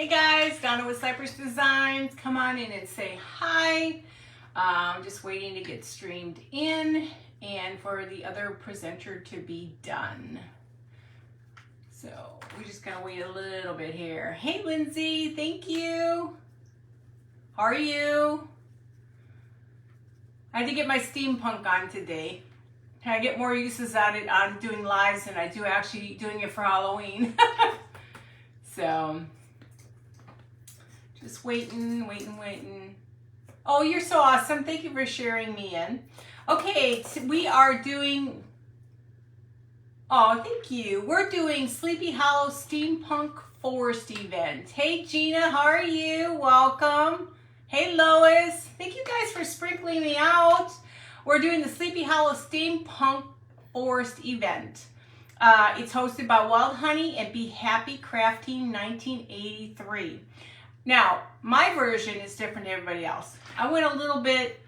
Hey guys, Donna with Cypress Designs. Come on in and say hi. I'm just waiting to get streamed in and for the other presenter to be done. So we're just gonna wait a little bit here. Hey Lindsay, thank you. How are you? I had to get my steampunk on today. I get more uses out of it on doing lives than I do actually doing it for Halloween. So just waiting. Oh, you're so awesome. Thank you for sharing me in. Okay, we are doing, oh, thank you. We're doing Sleepy Hollow Steampunk Forest event. Hey, Gina, how are you? Welcome. Hey, Lois. Thank you guys for sprinkling me out. We're doing the Sleepy Hollow Steampunk Forest event. It's hosted by Wild Honey and Be Happy Crafting 1983. Now, my version is different than everybody else. I went a little bit,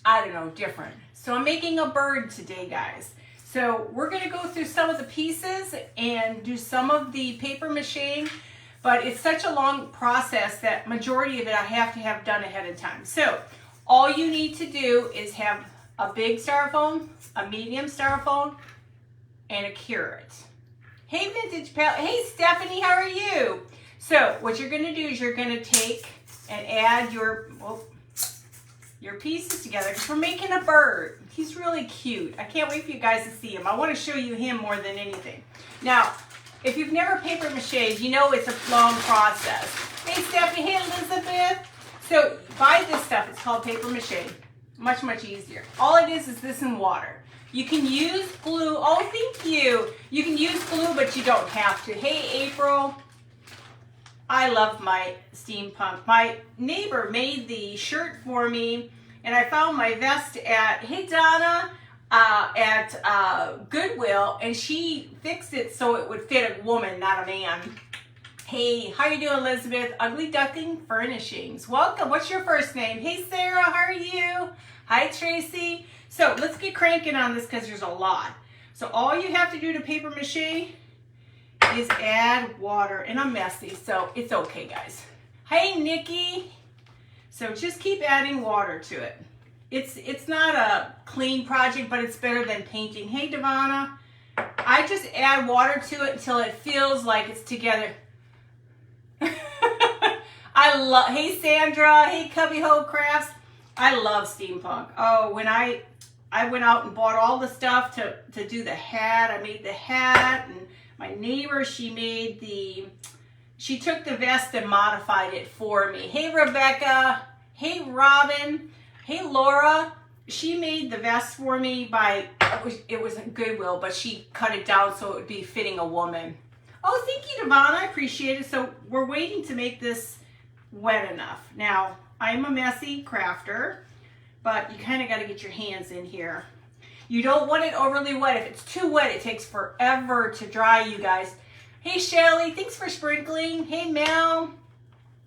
I don't know, different. So I'm making a bird today, guys. So we're gonna go through some of the pieces and do some of the paper mache, but it's such a long process that majority of it I have to have done ahead of time. So all you need to do is have a big styrofoam, a medium styrofoam, and a carrot. Hey Vintage Pal, hey Stephanie, how are you? So what you're gonna do is you're gonna take and add your pieces together because we're making a bird. He's really cute. I can't wait for you guys to see him. I want to show you him more than anything. Now, if you've never paper mache, you know it's a long process. Hey Stephanie, hey Elizabeth. So buy this stuff, it's called paper mache. Much, much easier. All it is this and water. You can use glue. Oh, thank you. You can use glue, but you don't have to. Hey April. I love my steampunk. My neighbor made the shirt for me, and I found my vest at, hey Donna, at Goodwill, and she fixed it so it would fit a woman, not a man. Hey, how you doing, Elizabeth? Ugly Duckling Furnishings. Welcome. What's your first name? Hey Sarah, how are you? Hi Tracy. So let's get cranking on this because there's a lot. So all you have to do to paper mache is add water, and I'm messy, so it's okay, guys. Hey, Nikki. So just keep adding water to it. It's not a clean project, but it's better than painting. Hey, Devonna. I just add water to it until it feels like it's together. Hey, Sandra. Hey, Cubby Ho Crafts. I love steampunk. Oh, when I went out and bought all the stuff to do the hat. I made the hat, and my neighbor, she took the vest and modified it for me. Hey, Rebecca. Hey, Robin. Hey, Laura. She made the vest for me it was Goodwill, but she cut it down so it would be fitting a woman. Oh, thank you, Devon. I appreciate it. So we're waiting to make this wet enough. Now, I'm a messy crafter, but you kind of got to get your hands in here. You don't want it overly wet. If it's too wet, it takes forever to dry, you guys. Hey, Shelly, thanks for sprinkling. Hey, Mel.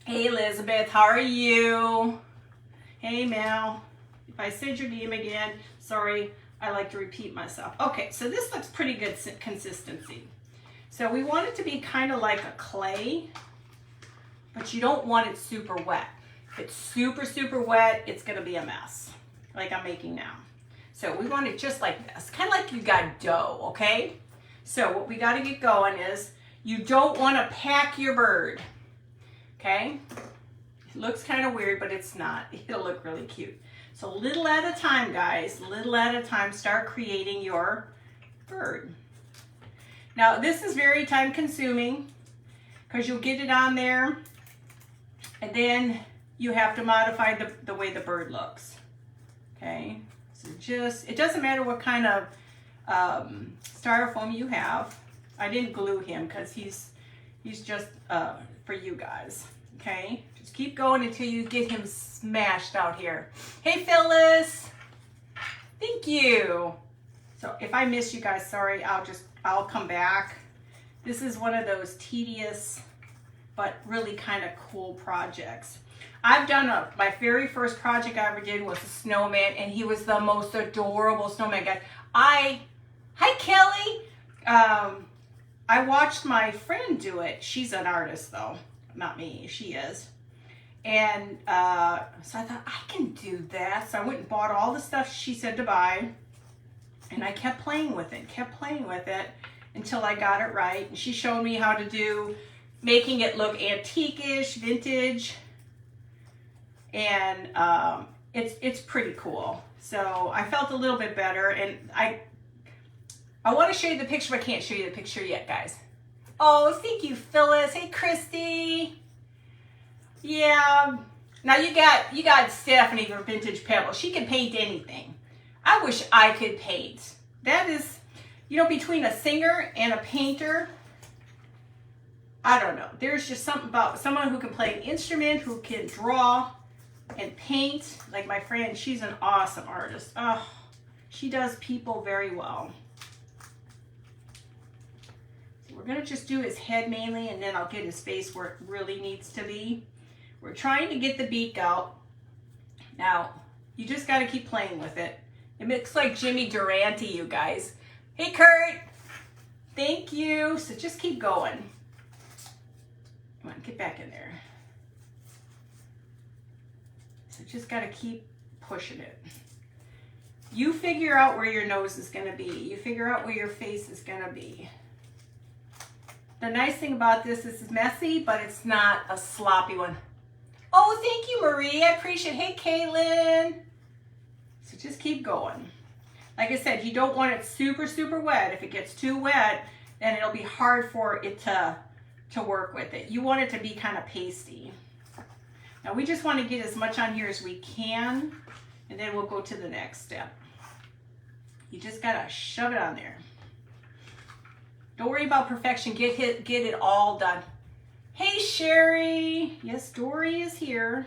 Hey, Elizabeth, how are you? Hey, Mel. If I said your name again, sorry, I like to repeat myself. Okay, so this looks pretty good consistency. So we want it to be kind of like a clay, but you don't want it super wet. If it's super, super wet, it's gonna be a mess, like I'm making now. So we want it just like this, kind of like you got dough, okay? So what we got to get going is you don't want to pack your bird, okay? It looks kind of weird, but it's not. It'll look really cute. So little at a time, guys, little at a time, start creating your bird. Now this is very time consuming because you'll get it on there and then you have to modify the way the bird looks, okay? So it doesn't matter what kind of styrofoam you have. I didn't glue him because he's just for you guys, okay? Just keep going until you get him smashed out here. Hey, Phyllis. Thank you. So if I miss you guys, sorry, I'll come back. This is one of those tedious but really kind of cool projects. I've done my very first project I ever did was a snowman, and he was the most adorable snowman guy. Hi Kelly. I watched my friend do it. She's an artist though. not me, she is. And so I thought, I can do that. So I went and bought all the stuff she said to buy. And I kept playing with it, until I got it right. And she showed me how to do, making it look antique-ish, vintage. And it's pretty cool. So I felt a little bit better. And I want to show you the picture, but I can't show you the picture yet, guys. Oh, thank you, Phyllis. Hey, Christy. Yeah. Now you got Stephanie from Vintage Pebble. She can paint anything. I wish I could paint. That is, you know, between a singer and a painter, I don't know. There's just something about someone who can play an instrument, who can draw and paint. Like my friend, she's an awesome artist. Oh, she does people very well. So we're gonna just do his head mainly, and then I'll get his face where it really needs to be. We're trying to get the beak out. Now, you just gotta keep playing with it. It looks like Jimmy Durante, you guys. Hey, Kurt. Thank you. So just keep going. Come on, get back in there. So just got to keep pushing it. You figure out where your nose is going to be. You figure out where your face is going to be. The nice thing about this is it's messy, but it's not a sloppy one. Oh, thank you, Marie. I appreciate it. Hey, Caitlin. So just keep going. Like I said, you don't want it super, super wet. If it gets too wet, then it'll be hard for it to work with it. You want it to be kind of pasty. Now we just want to get as much on here as we can, and then we'll go to the next step. You just gotta shove it on there. Don't worry about perfection. Get it all done. Hey, Sherry. Yes, Dory is here.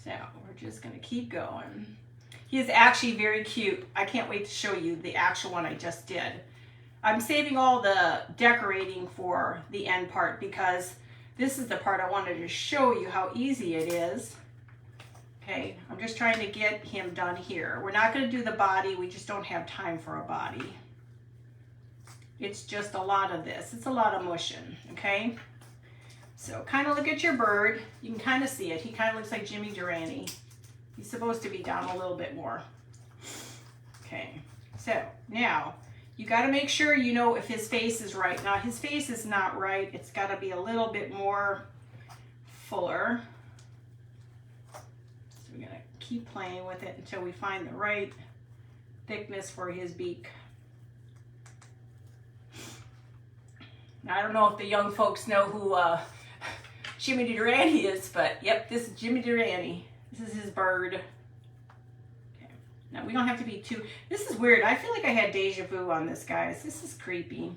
So we're just gonna keep going. He is actually very cute. I can't wait to show you the actual one I just did. I'm saving all the decorating for the end part because this is the part I wanted to show you how easy it is. Okay, I'm just trying to get him done here. We're not gonna do the body. We just don't have time for a body. It's just a lot of this. It's a lot of mushing, okay? So kind of look at your bird. You can kind of see it. He kind of looks like Jimmy Durante. He's supposed to be down a little bit more. Okay, so now you got to make sure you know if his face is right. Now his face is not right. It's got to be a little bit more fuller. So we're going to keep playing with it until we find the right thickness for his beak. Now I don't know if the young folks know who Jimmy Durante is, but yep, this is Jimmy Durante. This is his bird. Okay. Now we don't have to be too, this is weird. I feel like I had deja vu on this, guys. This is creepy.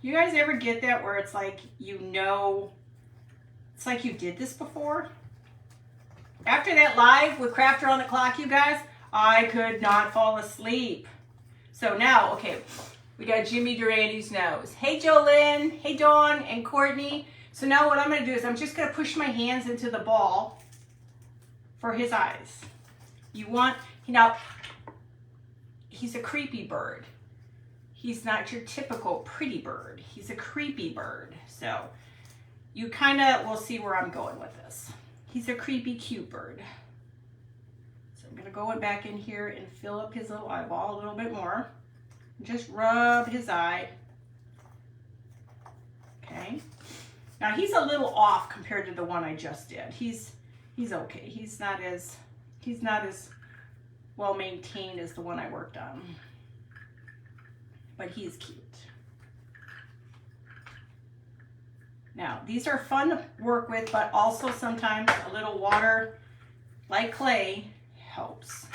You guys ever get that where it's like, you know, it's like you did this before? After that live with Crafter on the Clock, you guys, I could not fall asleep. So now, okay, we got Jimmy Durante's nose. Hey, Jolynn. Hey, Dawn and Courtney. So now what I'm going to do is I'm just going to push my hands into the ball for his eyes. You want, you know, he's a creepy bird. He's not your typical pretty bird. He's a creepy bird. So you kind of will see where I'm going with this. He's a creepy, cute bird. So I'm going to go back in here and fill up his little eyeball a little bit more. Just rub his eye. Okay. Now he's a little off compared to the one I just did. He's okay. He's not as well maintained as the one I worked on. But he's cute. Now, these are fun to work with, but also sometimes a little water, like clay, helps.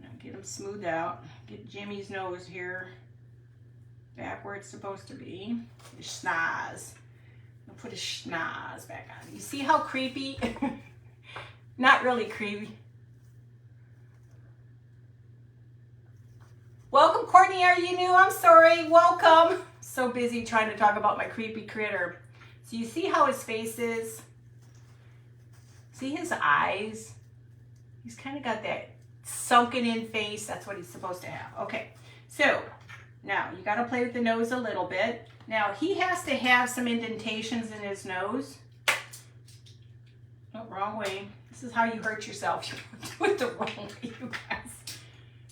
Now get them smoothed out. Get Jimmy's nose here back where it's supposed to be. His schnoz. I'll put his schnoz back on. You see how creepy? Not really creepy. Welcome, Courtney. Are you new? I'm sorry. Welcome. So busy trying to talk about my creepy critter. So you see how his face is? See his eyes? He's kind of got that sunken in face. That's what he's supposed to have. Okay, so now you got to play with the nose a little bit. Now he has to have some indentations in his nose. Oh, wrong way. This is how you hurt yourself. You do it the wrong way, you guys.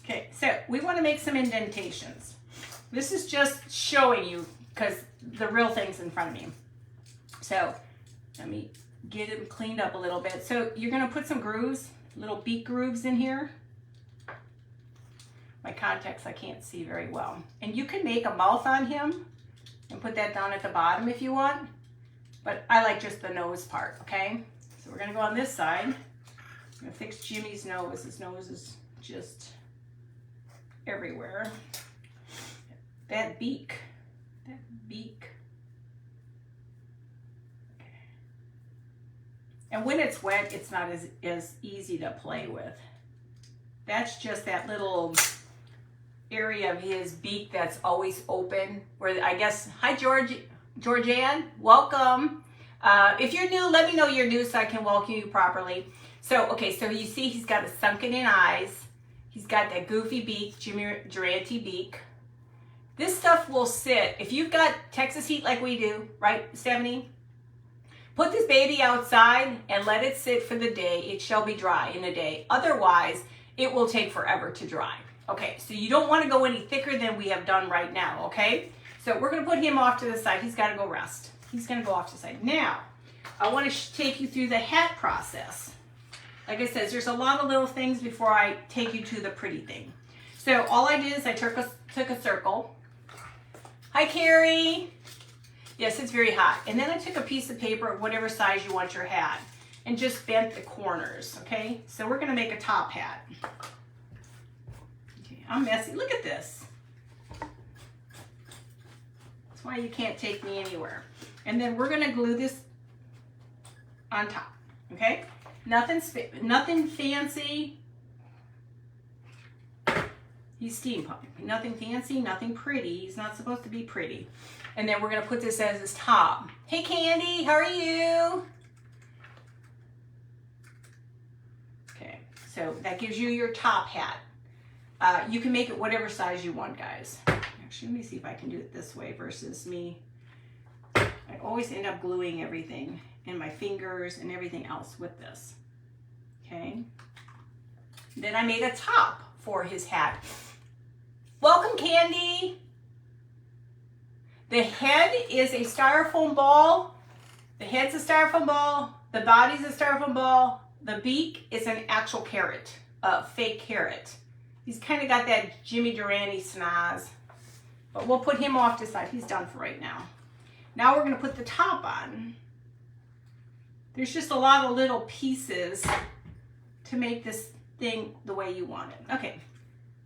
Okay, so we want to make some indentations. This is just showing you because the real thing's in front of me. So let me get it cleaned up a little bit. So you're going to put some grooves, little beak grooves in here. My contacts I can't see very well. And you can make a mouth on him and put that down at the bottom if you want. But I like just the nose part, okay? So we're going to go on this side. I'm going to fix Jimmy's nose. His nose is just everywhere. That beak. Okay. And when it's wet, it's not as easy to play with. That's just that little area of his beak that's always open. Where I guess, hi Georgianne, welcome. If you're new, let me know you're new so I can welcome you properly. So, okay, so you see he's got the sunken in eyes. He's got that goofy beak, Jimmy Durante beak. This stuff will sit, if you've got Texas heat like we do, right, Stephanie? Put this baby outside and let it sit for the day. It shall be dry in a day. Otherwise, it will take forever to dry. Okay, so you don't want to go any thicker than we have done right now, okay? So we're going to put him off to the side. He's got to go rest. He's going to go off to the side. Now, I want to take you through the hat process. Like I said, there's a lot of little things before I take you to the pretty thing. So all I did is I took a circle. Hi, Carrie. Yes, it's very hot. And then I took a piece of paper of whatever size you want your hat and just bent the corners, okay? So we're going to make a top hat. Okay, I'm messy. Look at this. That's why you can't take me anywhere. And then we're going to glue this on top, okay? Nothing fancy. He's steampunk. Nothing fancy, nothing pretty. He's not supposed to be pretty. And then we're going to put this as his top. Hey, Candy, how are you? Okay, so that gives you your top hat. You can make it whatever size you want, guys. Actually, let me see if I can do it this way versus me. I always end up gluing everything and my fingers and everything else with this. Okay. Then I made a top for his hat. Welcome, Candy. The head is a styrofoam ball. The head's a styrofoam ball. The body's a styrofoam ball. The beak is an actual carrot, a fake carrot. He's kind of got that Jimmy Durante snaz. But we'll put him off to the side. He's done for right now. Now we're going to put the top on. There's just a lot of little pieces to make this thing the way you want it. Okay,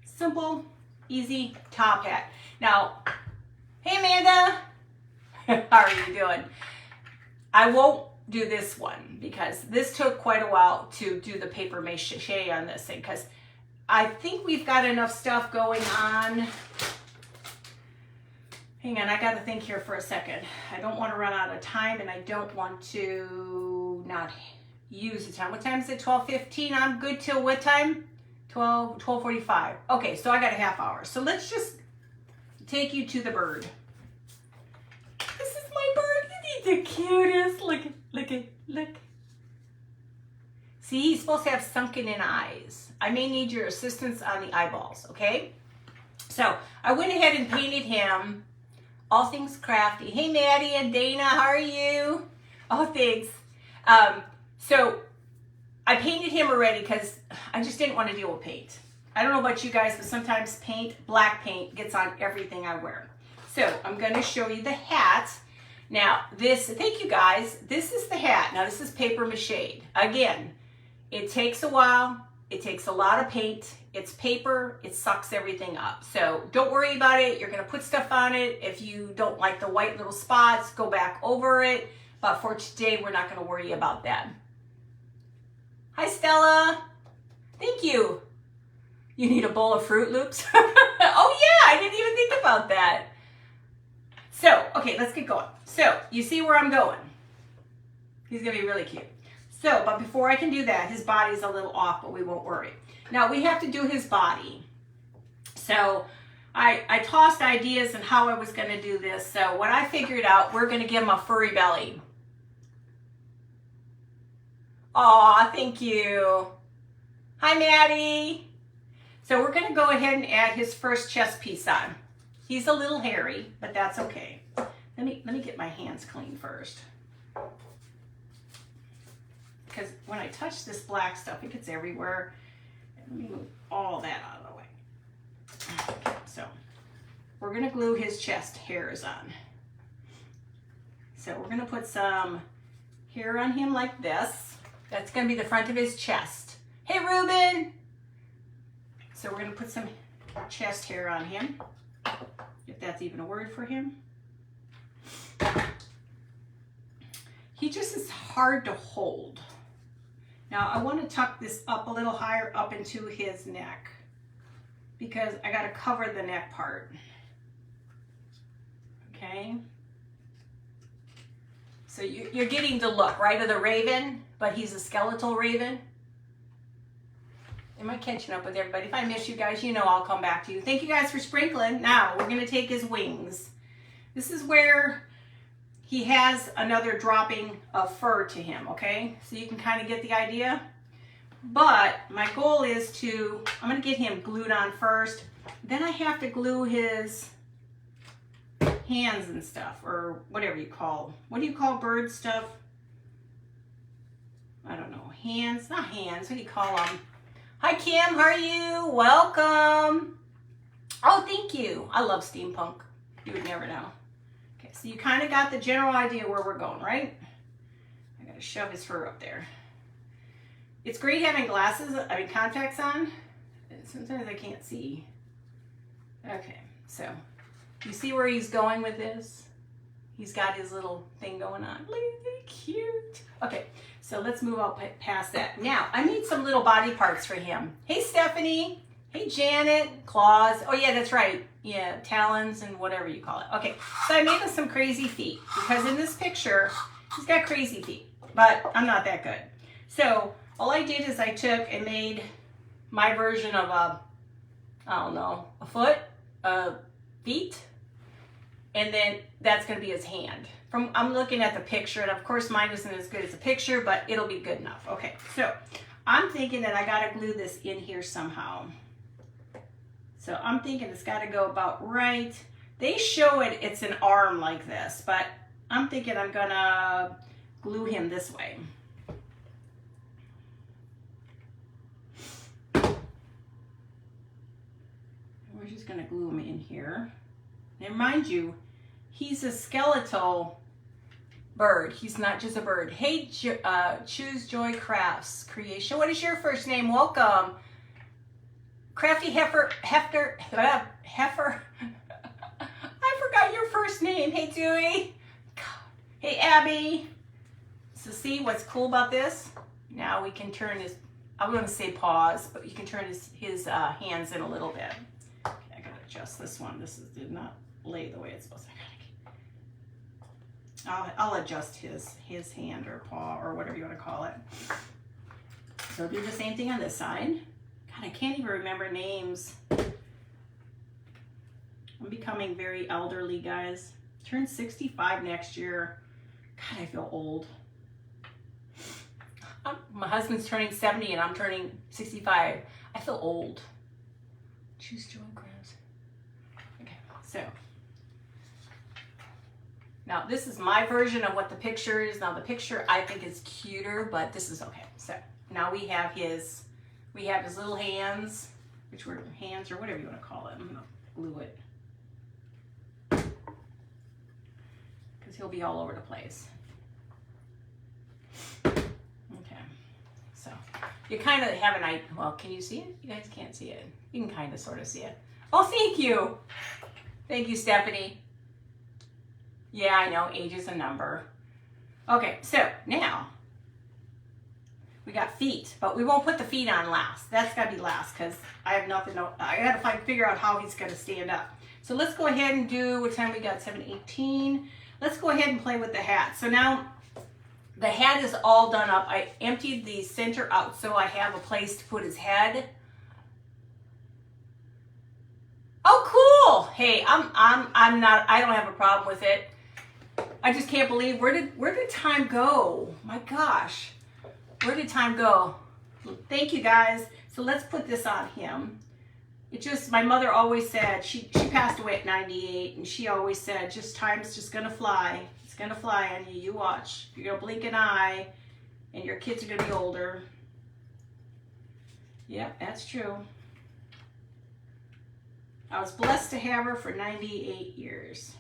simple, easy top hat. Now, hey Amanda, how are you doing? I won't do this one because this took quite a while to do the paper mache on this thing because I think we've got enough stuff going on. Hang on, I got to think here for a second. I don't want to run out of time and I don't want to not use the time. What time is it? 12:15. I'm good till what time? 12:45. Okay, so I got a half hour. So let's just take you to the bird. This is my bird. Isn't he the cutest? Look. See, he's supposed to have sunken in eyes. I may need your assistance on the eyeballs, okay? So I went ahead and painted him. All things crafty. Hey, Maddie and Dana, how are you? Oh, thanks. So I painted him already because I just didn't want to deal with paint. I don't know about you guys, but sometimes black paint gets on everything I wear. So I'm going to show you the hat. Now thank you guys. This is the hat. Now this is paper mache. Again, it takes a while. It takes a lot of paint. It's paper. It sucks everything up. So don't worry about it. You're going to put stuff on it. If you don't like the white little spots, go back over it. But for today, we're not going to worry about that. Hi, Stella. Thank you. You need a bowl of Fruit Loops? Oh, yeah. I didn't even think about that. So, okay, let's get going. So, you see where I'm going. He's going to be really cute. So, but before I can do that, his body's a little off, but we won't worry. Now, we have to do his body. So, I tossed ideas on how I was going to do this. So what I figured out, we're going to give him a furry belly. Aw, thank you. Hi, Maddie. So we're going to go ahead and add his first chest piece on. He's a little hairy, but that's okay. Let me get my hands clean first. Because when I touch this black stuff, it gets everywhere. Let me move all that out of the way. Okay, so we're going to glue his chest hairs on. So we're going to put some hair on him like this. That's going to be the front of his chest. Hey, Ruben! So we're going to put some chest hair on him, if that's even a word for him. He just is hard to hold. Now I want to tuck this up a little higher up into his neck because I got to cover the neck part. Okay. So you're getting the look, right, of the raven, but he's a skeletal raven. Am I catching up with everybody? If I miss you guys, you know I'll come back to you. Thank you guys for sprinkling. Now we're going to take his wings. This is where he has another dropping of fur to him, okay? So you can kind of get the idea. But my goal is I'm going to get him glued on first. Then I have to glue his hands and stuff, or whatever you call. What do you call bird stuff? I don't know. Hands? Not hands. What do you call them? Hi, Kim. How are you? Welcome. Oh, thank you. I love steampunk. You would never know. Okay, so you kind of got the general idea where we're going, right? I got to shove his fur up there. It's great having contacts on. Sometimes I can't see. Okay, so you see where he's going with this? He's got his little thing going on. Look at that, cute. Okay, so let's move out past that. Now, I made some little body parts for him. Hey, Stephanie. Hey, Janet. Claws. Oh, yeah, that's right. Yeah, talons and whatever you call it. Okay, so I made him some crazy feet because in this picture, he's got crazy feet, but I'm not that good. So all I did is I took and made my version of a foot, feet, and then that's going to be his hand. I'm looking at the picture, and of course mine isn't as good as the picture, but it'll be good enough. Okay, so I'm thinking that I got to glue this in here somehow. So I'm thinking it's got to go about right. They show it's an arm like this, but I'm thinking I'm going to glue him this way. We're just going to glue him in here. And mind you, he's a skeletal bird. He's not just a bird. Hey, Choose Joy Crafts Creation. What is your first name? Welcome. Crafty Heifer. I forgot your first name. Hey, Dewey. God. Hey, Abby. So see what's cool about this? Now we can turn his, I was going to say paws, but you can turn his hands in a little bit. Okay, I got to adjust this one. Did not lay the way it's supposed to. I'll adjust his hand or paw or whatever you want to call it. So do the same thing on this side. God, I can't even remember names. I'm becoming very elderly, guys. Turn 65 next year. God, I feel old. My husband's turning 70 and I'm turning 65. I feel old. Choose Joy Crafts. Okay, so now this is my version of what the picture is. Now the picture I think is cuter, but this is okay. So now we have his little hands, which were hands or whatever you want to call it. I'm gonna glue it because he'll be all over the place. Okay, so you kind of have an idea. Well, can you see it? You guys can't see it. You can kind of sort of see it. Oh, thank you. Thank you, Stephanie. Yeah, I know, age is a number. Okay, so now we got feet, but we won't put the feet on last. That's got to be last because I have nothing. I got to figure out how he's going to stand up. So let's go ahead and do, what time we got? 7:18. Let's go ahead and play with the hat. So now the hat is all done up. I emptied the center out so I have a place to put his head. Oh, cool. Hey, I'm not, I don't have a problem with it. I just can't believe, where did time go? My gosh, where did time go? Thank you guys. So let's put this on him. It just, my mother always said, she passed away at 98, and she always said, just time's just gonna fly. It's gonna fly on you, you watch. You're gonna blink an eye, and your kids are gonna be older. Yep, that's true. I was blessed to have her for 98 years.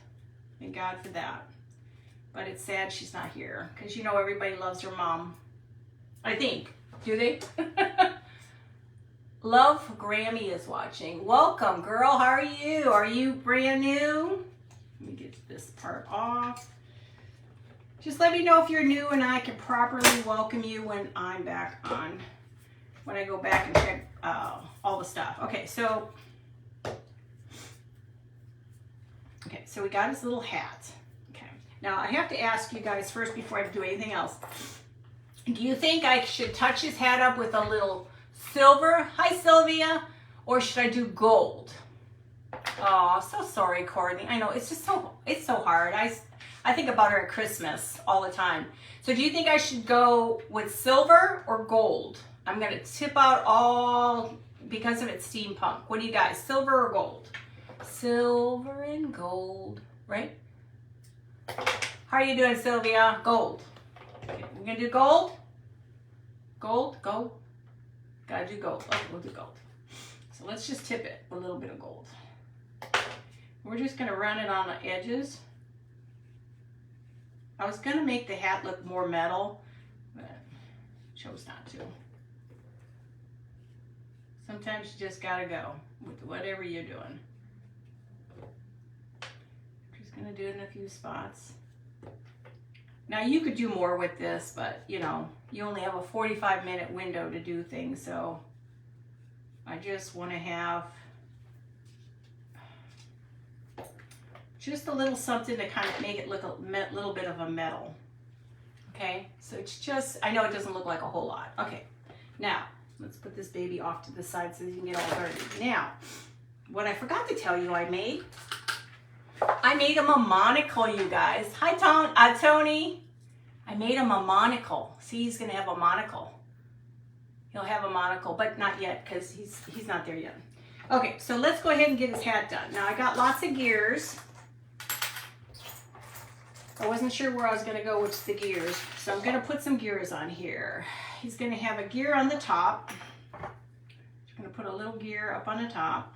Thank God for that. But it's sad she's not here, because you know everybody loves her mom. I think. Do they? Love Grammy is watching. Welcome, girl. How are you? Are you brand new? Let me get this part off. Just let me know if you're new, and I can properly welcome you when I'm back on. When I go back and check all the stuff. Okay, so we got his little hat. Okay, now I have to ask you guys first before I do anything else. Do you think I should touch his hat up with a little silver? Hi, Sylvia. Or should I do gold? Oh, so sorry, Courtney. I know, it's just it's so hard. I think about her at Christmas all the time. So do you think I should go with silver or gold? I'm going to tip out all, because of it's steampunk. What do you guys, silver or gold? Silver and gold, right? How are you doing, Sylvia? Gold. Okay, we're going to do gold? Gold, gold. Got to do gold. Okay, we'll do gold. So let's just tip it with a little bit of gold. We're just going to run it on the edges. I was going to make the hat look more metal, but chose not to. Sometimes you just gotta go with whatever you're doing. Just gonna do it in a few spots. Now you could do more with this, but you know, you only have a 45-minute window to do things, so I just want to have just a little something to kind of make it look a little bit of a metal. Okay, so it's just, I know it doesn't look like a whole lot. Okay, now let's put this baby off to the side so you can get all dirty. Now, what I forgot to tell you I made him a monocle, you guys. Hi, Tony. I made him a monocle. See, he's going to have a monocle. He'll have a monocle, but not yet because he's not there yet. Okay, so let's go ahead and get his hat done. Now, I got lots of gears. I wasn't sure where I was going to go with the gears, so I'm going to put some gears on here. He's going to have a gear on the top. I'm going to put a little gear up on the top.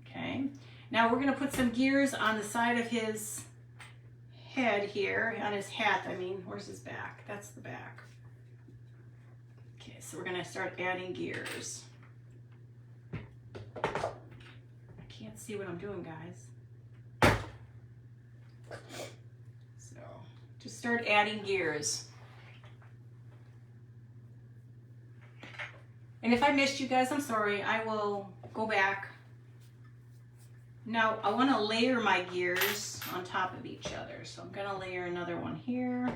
Okay. Now we're going to put some gears on the side of his head here, on his hat, I mean. Where's his back? That's the back. Okay, so we're going to start adding gears. I can't see what I'm doing, guys. So just start adding gears. And if I missed you guys, I'm sorry. I will go back. Now I want to layer my gears on top of each other. So I'm going to layer another one here.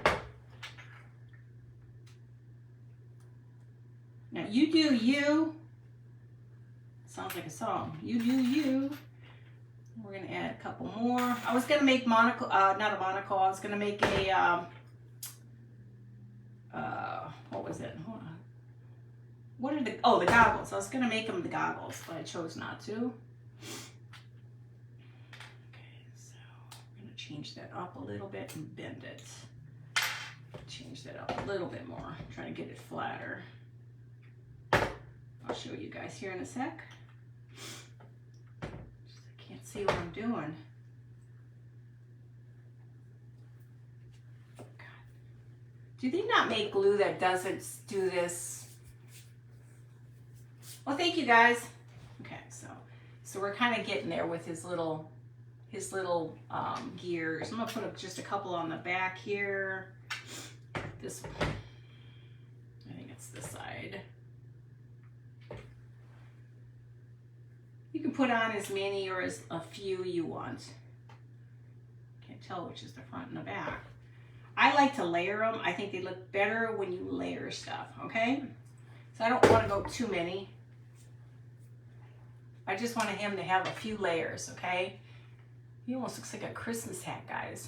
Now you do you. Sounds like a song. You do you. We're going to add a couple more. I was going to make monocle, not a monocle. I was going to make a, what was it? Hold on. What are the, oh, the goggles. I was going to make them the goggles, but I chose not to. Okay, so I'm going to change that up a little bit and bend it. Change that up a little bit more. I'm trying to get it flatter. I'll show you guys here in a sec. Can't see what I'm doing. God. Do they not make glue that doesn't do this? Well, thank you guys. Okay, so we're kind of getting there with his little gears. I'm gonna put up just a couple on the back here. This one. I think it's this side. You can put on as many or as a few you want. Can't tell which is the front and the back. I like to layer them. I think they look better when you layer stuff, okay? So I don't want to go too many. I just wanted him to have a few layers, okay? He almost looks like a Christmas hat, guys.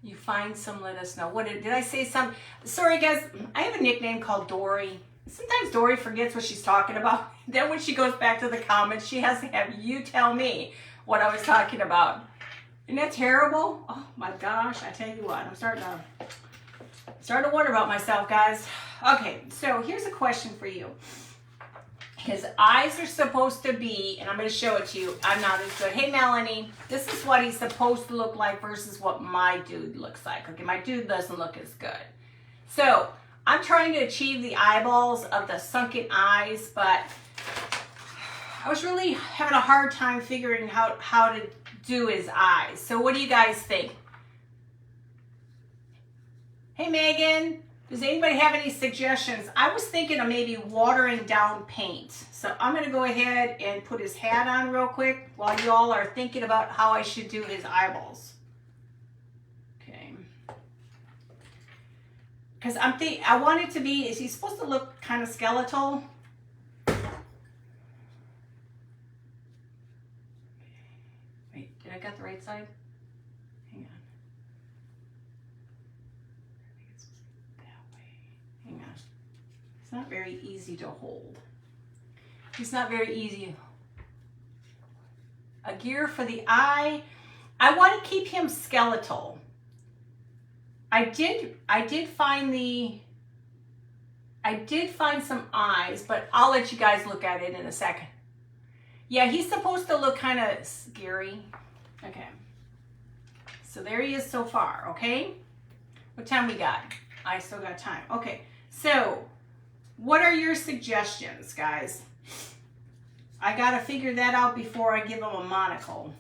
You find some, let us know. What did I say some? Sorry, guys. I have a nickname called Dory. Sometimes Dory forgets what she's talking about. Then when she goes back to the comments, she has to have you tell me what I was talking about. Isn't that terrible? Oh my gosh, I tell you what, I'm starting to wonder about myself, guys. Okay, so here's a question for you. His eyes are supposed to be, and I'm going to show it to you. I'm not as good. Hey, Melanie, this is what he's supposed to look like versus what my dude looks like. Okay, my dude doesn't look as good. So I'm trying to achieve the eyeballs of the sunken eyes, but I was really having a hard time figuring out how to do his eyes. So what do you guys think? Hey, Megan. Does anybody have any suggestions? I was thinking of maybe watering down paint. So I'm going to go ahead and put his hat on real quick while you all are thinking about how I should do his eyeballs. Okay. Because I want it to be, is he supposed to look kind of skeletal? Wait, did I got the right side? Hang on. Hang on. It's not very easy to hold. It's not very easy. A gear for the eye. I want to keep him skeletal. I did find some eyes, but I'll let you guys look at it in a second. Yeah, he's supposed to look kind of scary. Okay. So there he is so far, okay? What time we got? I still got time. Okay. So, what are your suggestions, guys? I got to figure that out before I give him a monocle.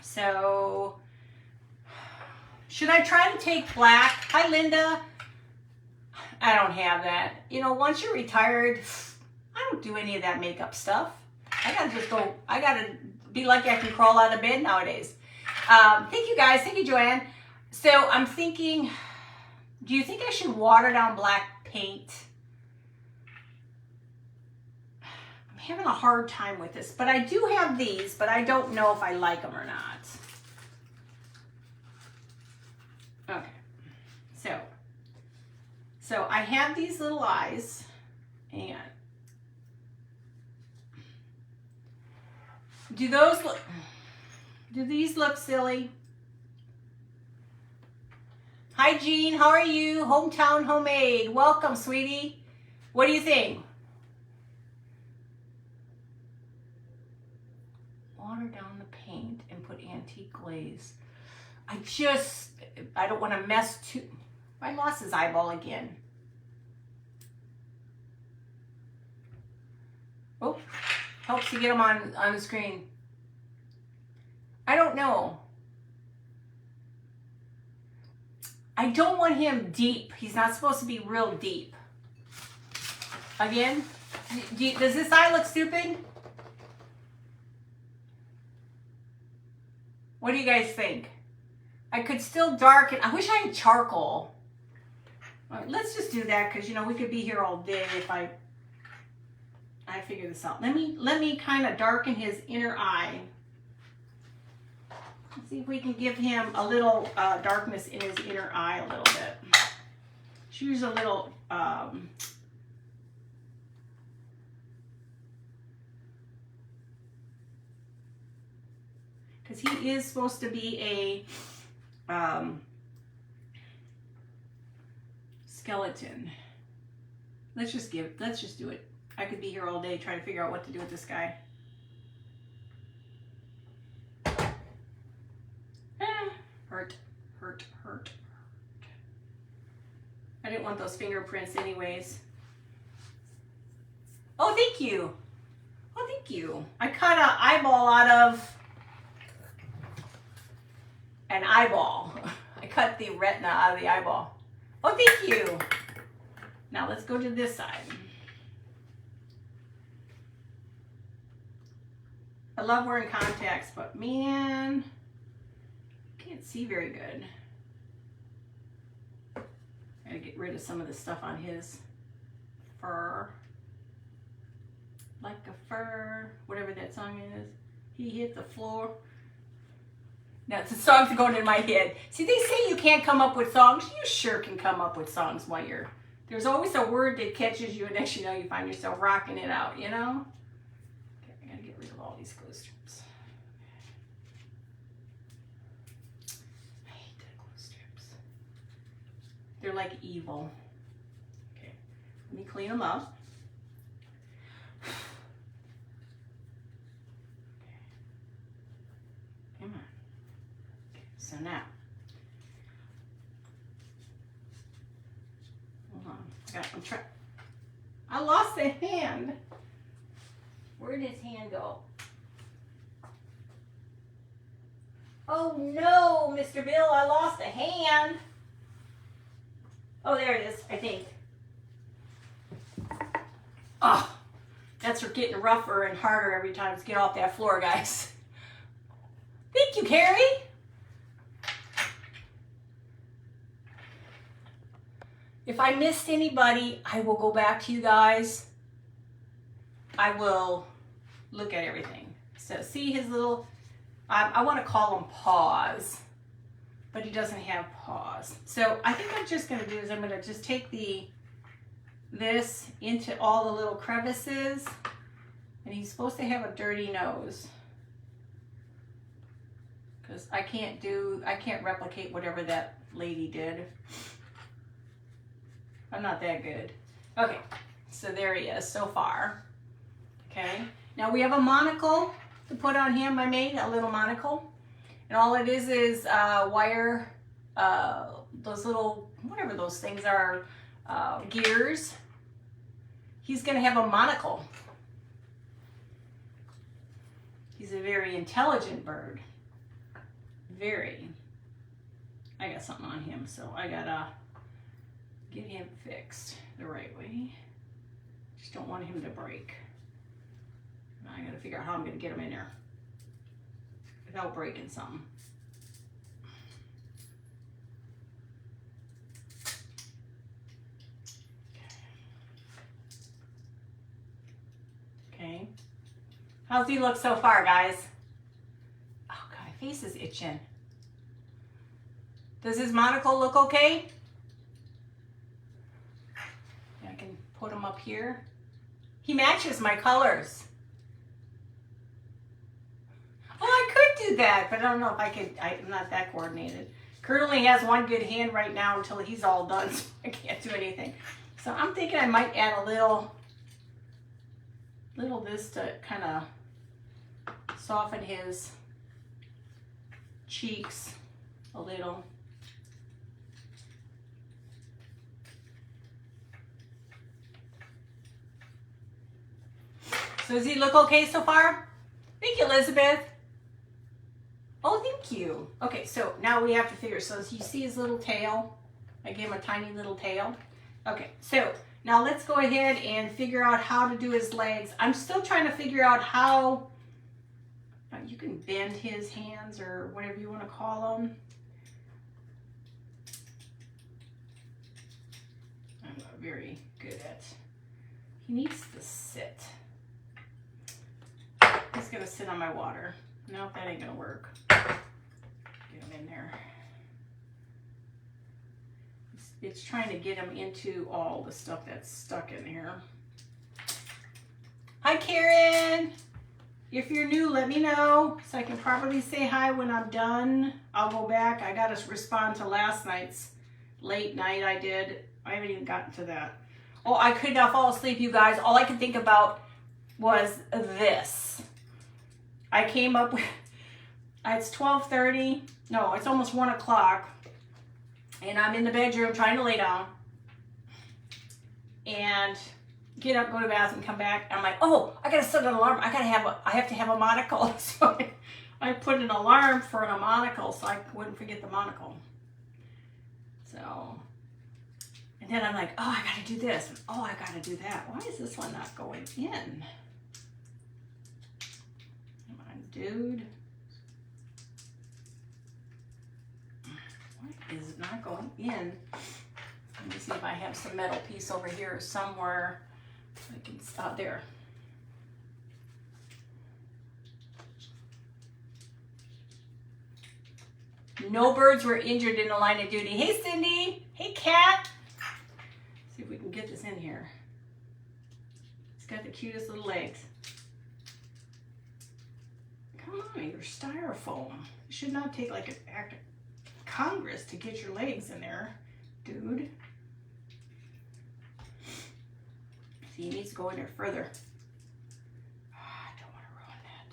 So, should I try to take black? Hi, Linda. I don't have that. You know, once you're retired, I don't do any of that makeup stuff. I got to just go, I got to be lucky I can crawl out of bed nowadays. Thank you, guys. Thank you, Joanne. So, I'm thinking, do you think I should water down black paint? I'm having a hard time with this, but I do have these, but I don't know if I like them or not. Okay, so I have these little eyes, and do these look silly? Hi, Jean. How are you? Hometown Homemade. Welcome, sweetie. What do you think? Water down the paint and put antique glaze. I don't want to mess too. I lost his eyeball again. Oh, helps to get him on the screen. I don't know. I don't want him deep. He's not supposed to be real deep. Again, does this eye look stupid? What do you guys think? I could still darken. I wish I had charcoal. All right, let's just do that because, you know, we could be here all day if I figure this out. Let me kind of darken his inner eye. Let's see if we can give him a little darkness in his inner eye a little bit. Choose a little, because he is supposed to be a skeleton. Let's just do it. I could be here all day trying to figure out what to do with this guy. Hurt. I didn't want those fingerprints anyways. Oh, thank you. Oh, thank you. I cut an eyeball out of an eyeball. I cut the retina out of the eyeball. Oh, thank you. Now let's go to this side. I love wearing contacts, but man, can't see very good. Gotta get rid of some of the stuff on his fur. like a fur, whatever that song is. He hit the floor. Now, the songs are going in my head. See, they say you can't come up with songs. You sure can come up with songs while you're... There's always a word that catches you, and next you know, you find yourself rocking it out, you know? Okay, I gotta get rid of all these glue strips. I hate the glue strips. They're like evil. Okay, let me clean them up. Come on. Okay, so now, hold on. I lost the hand. Where did his hand go? Oh no, Mr. Bill, I lost a hand. Oh, there it is, I think. Oh, that's getting rougher and harder every time to get off that floor, guys. Thank you, Carrie. If I missed anybody, I will go back to you guys. I will look at everything. So see his little, I want to call him paws, but he doesn't have paws. So I think I'm just going to do is I'm going to just take this into all the little crevices, and he's supposed to have a dirty nose. Because I can't replicate whatever that lady did. I'm not that good. Okay, so there he is so far. Okay, now we have a monocle to put on him. I made a little monocle. And all it is wire, those little, whatever those things are, gears. He's gonna have a monocle. He's a very intelligent bird. Very. I got something on him, so I gotta get him fixed the right way. Just don't want him to break. I gotta figure out how I'm gonna get him in there without breaking something. Okay. How's he look so far, guys? Oh God, my face is itching. Does his monocle look okay? I can put him up here. He matches my colors. Oh, I could do that, but I don't know if I could. I'm not that coordinated. Kurt only has one good hand right now until he's all done, so I can't do anything. So I'm thinking I might add a little this to kind of soften his cheeks a little. So does he look okay so far? Thank you, Elizabeth. Oh, thank you. Okay, so now we have to figure, so you see his little tail? I gave him a tiny little tail. Okay, so now let's go ahead and figure out how to do his legs. I'm still trying to figure out how, you can bend his hands or whatever you want to call them. I'm not very good at, he needs to sit. He's gonna sit on my water. Nope, that ain't gonna work. Get him in there. It's trying to get him into all the stuff that's stuck in here. Hi, Karen. If you're new, let me know so I can properly say hi when I'm done. I'll go back. I gotta respond to last night's late night I did. I haven't even gotten to that. Oh, I could not fall asleep, you guys. All I could think about was this. I came up with, it's 12:30, no, it's almost 1 o'clock, and I'm in the bedroom trying to lay down, and get up, go to the bathroom, come back, and I'm like, oh, I gotta set an alarm, I have to have a monocle, so I put an alarm for a monocle so I wouldn't forget the monocle. So, and then I'm like, oh, I gotta do this, and oh, I gotta do that. Why is this one not going in? Dude, why is it not going in? Let me see if I have some metal piece over here somewhere. I can, there. No birds were injured in the line of duty. Hey, Cindy. Hey, Cat. Let's see if we can get this in here. It's got the cutest little legs. Come on, you're styrofoam. It should not take like an act of Congress to get your legs in there, dude. See, he needs to go in there further. I don't want to ruin that.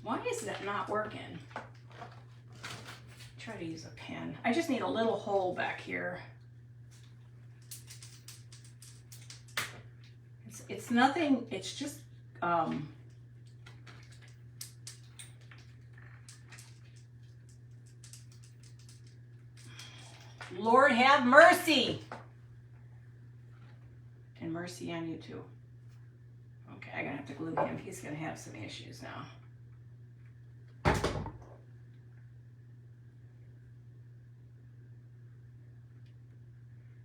Why is that not working? Try to use a pen. I just need a little hole back here. It's nothing, it's just, Lord have mercy. And mercy on you too. Okay, I'm gonna have to glue him. He's gonna have some issues now.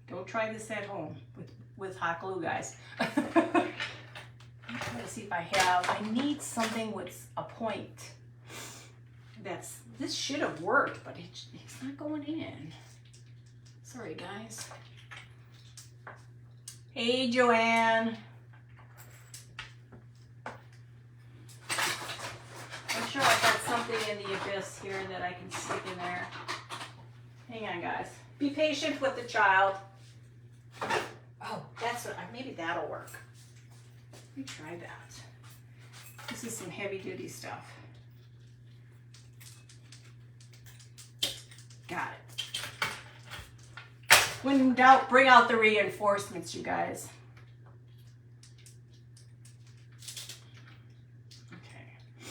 Don't try this at home with hot glue, guys. I'm trying to see if I need something with a point. This should have worked, but it's not going in. Sorry, guys. Hey, Joanne. I'm sure I've got something in the abyss here that I can stick in there. Hang on, guys. Be patient with the child. Oh, that's what, maybe that'll work. Let me try that. This is some heavy duty stuff. Got it. When in doubt, bring out the reinforcements, you guys. Okay.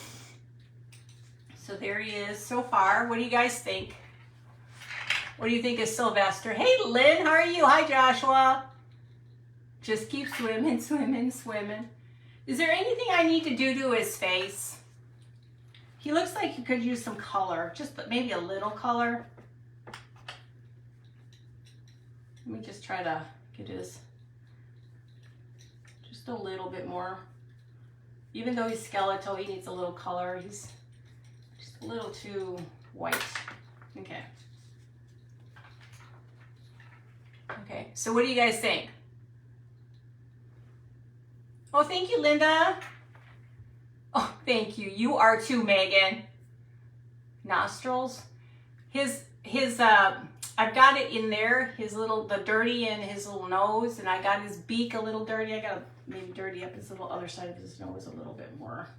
So there he is so far. What do you guys think? What do you think of Sylvester? Hey, Lynn, how are you? Hi, Joshua. Just keep swimming, swimming, swimming. Is there anything I need to do to his face? He looks like you could use some color, just maybe a little color. Let me just try to get his, just a little bit more. Even though he's skeletal, he needs a little color. He's just a little too white. Okay. Okay, so what do you guys think? Oh, thank you, Linda. Oh, thank you. You are too, Megan. Nostrils. I've got it in there, the dirty in his little nose, and I got his beak a little dirty. I gotta maybe dirty up his little other side of his nose a little bit more.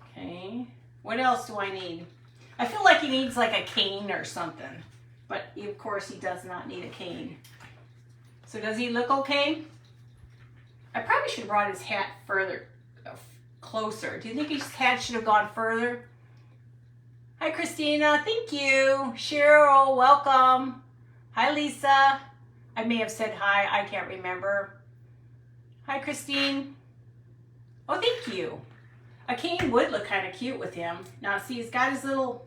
Okay, what else do I need? I feel like he needs like a cane or something, but of course he does not need a cane. So does he look okay? I probably should have brought his hat further, closer. Do you think his hat should have gone further? Hi, Christina. Thank you. Cheryl, welcome. Hi, Lisa. I may have said hi. I can't remember. Hi, Christine. Oh, thank you. A cane would look kind of cute with him. Now, see, he's got his little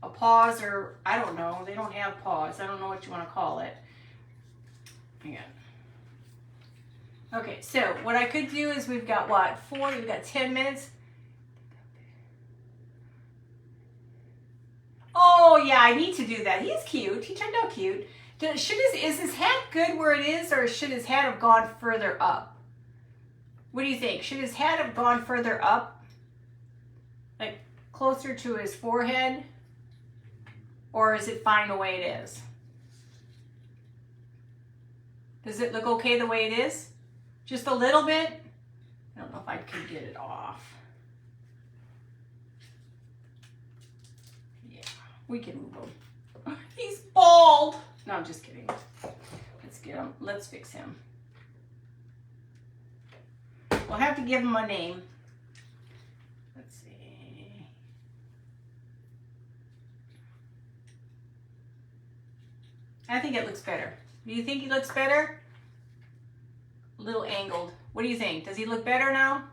paws, or I don't know. They don't have paws. I don't know what you want to call it. Hang on. Okay, so what I could do is we've got what? We've got 10 minutes. Oh, yeah, I need to do that. He's cute. He turned out cute. Is his hat good where it is, or should his hat have gone further up? What do you think? Should his hat have gone further up? Like closer to his forehead? Or is it fine the way it is? Does it look okay the way it is? Just a little bit? I don't know if I can get it off. Yeah, we can move him. He's bald! No, I'm just kidding. Let's get him. Let's fix him. We'll have to give him a name. Let's see. I think it looks better. Do you think he looks better? A little angled. What do you think? Does he look better now?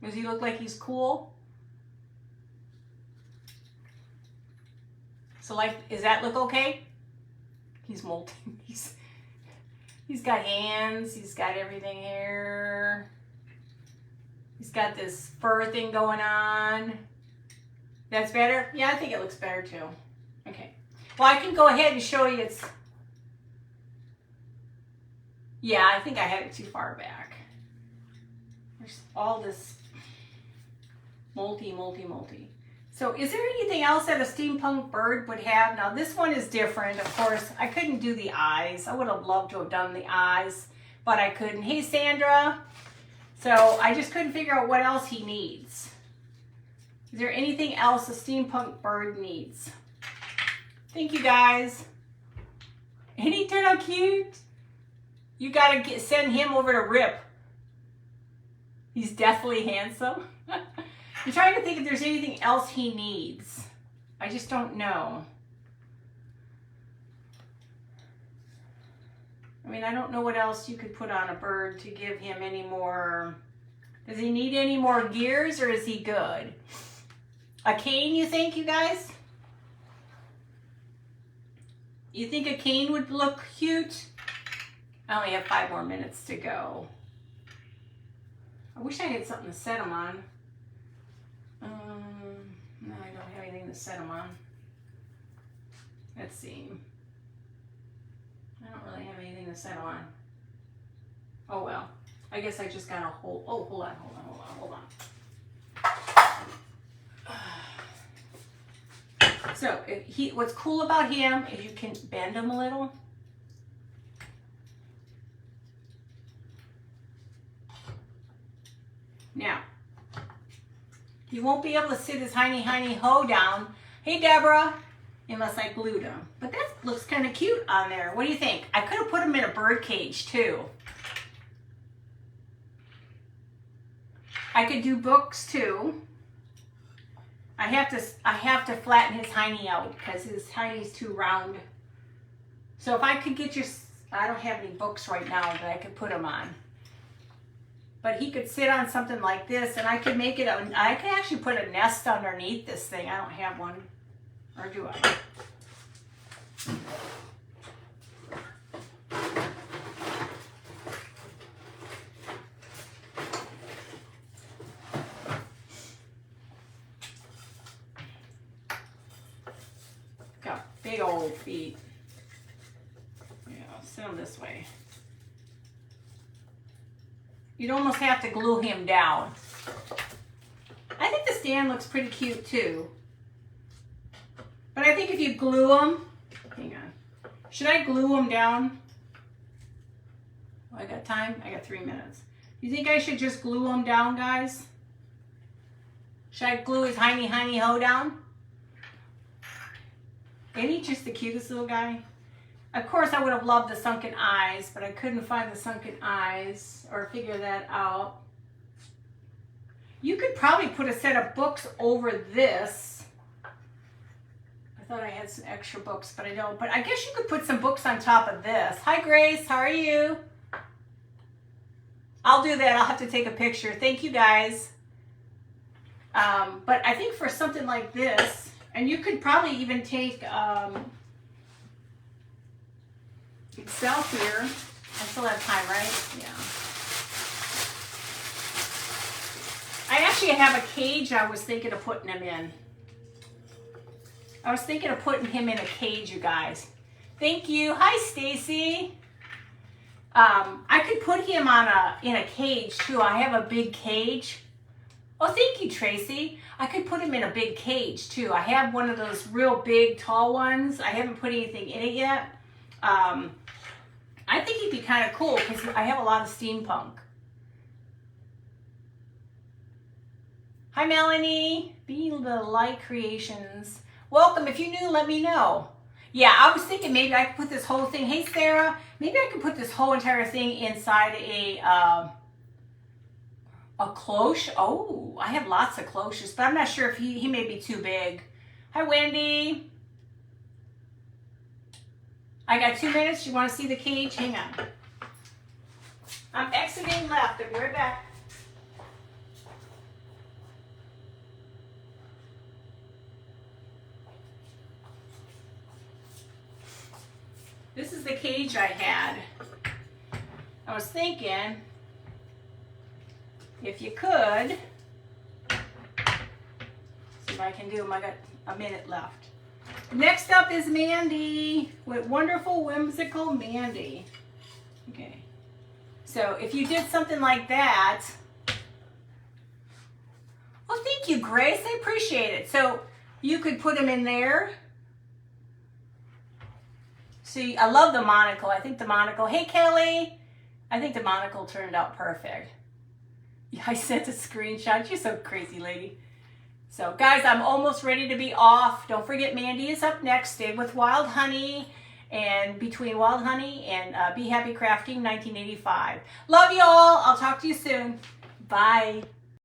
Does he look like he's cool? So like, does that look okay? He's molting. He's got hands. He's got everything here. He's got this fur thing going on. That's better? Yeah, I think it looks better too. Okay. Well, I can go ahead and show you it's... Yeah, I think I had it too far back. There's all this multi. So is there anything else that a steampunk bird would have? Now this one is different, of course. I couldn't do the eyes. I would have loved to have done the eyes, but I couldn't. Hey, Sandra. So I just couldn't figure out what else he needs. Is there anything else a steampunk bird needs? Thank you, guys. And he turned out cute. You gotta send him over to Rip. He's deathly handsome. I'm trying to think if there's anything else he needs. I just don't know. I mean, I don't know what else you could put on a bird to give him any more. Does he need any more gears or is he good? A cane, you think, you guys? You think a cane would look cute? I only have 5 more minutes to go. I wish I had something to set him on. No, I don't have anything to set him on. Let's see. I don't really have anything to set him on. Oh well. I guess I just gotta hold. Oh, hold on. So what's cool about him is you can bend him a little. Now, he won't be able to sit his hiney ho down. Hey, Deborah, unless I glued him. But that looks kind of cute on there. What do you think? I could have put him in a bird cage too. I could do books too. I have to flatten his hiney out because his hiney's too round. So if I could get I don't have any books right now that I could put him on. But he could sit on something like this, and I could make it, I could actually put a nest underneath this thing. I don't have one, or do I? Got big old feet. Yeah, I'll sit them this way. You'd almost have to glue him down. I think the stand looks pretty cute too. But I think if you glue them, hang on. Should I glue them down? Oh, I got time? I got 3 minutes. You think I should just glue them down, guys? Should I glue his hiney ho down? Ain't he just the cutest little guy? Of course, I would have loved the sunken eyes, but I couldn't find the sunken eyes or figure that out. You could probably put a set of books over this. I thought I had some extra books, but I don't. But I guess you could put some books on top of this. Hi, Grace. How are you? I'll do that. I'll have to take a picture. Thank you, guys. But I think for something like this, and you could probably even take... itself here. I still have time, right? Yeah. I actually have a cage I was thinking of putting him in. I was thinking of putting him in a cage, you guys. Thank you. Hi, Stacy. I could put him in a cage too. I have a big cage. Oh, thank you, Tracy. I could put him in a big cage too. I have one of those real big, tall ones. I haven't put anything in it yet. I think he'd be kind of cool because I have a lot of steampunk. Hi, Melanie. Be the Light Creations. Welcome. If you're new, let me know. Yeah, I was thinking maybe I could put this whole thing. Hey, Sarah. Maybe I could put this whole entire thing inside a cloche. Oh, I have lots of cloches, but I'm not sure if he may be too big. Hi, Wendy. I got 2 minutes. You want to see the cage? Hang on. I'm exiting left. I'll be right back. This is the cage I had. I was thinking if you could, see if I can do them. I got a minute left. Next up is Mandy, with wonderful, whimsical Mandy. Okay. So if you did something like that, well, thank you, Grace. I appreciate it. So you could put them in there. See, I love the monocle. I think the monocle, hey, Kelly, I think the monocle turned out perfect. Yeah, I sent a screenshot. You're so crazy, lady. So, guys, I'm almost ready to be off. Don't forget, Mandy is up next. Stay with Wild Honey, and between Wild Honey and Be Happy Crafting 1985. Love you all. I'll talk to you soon. Bye.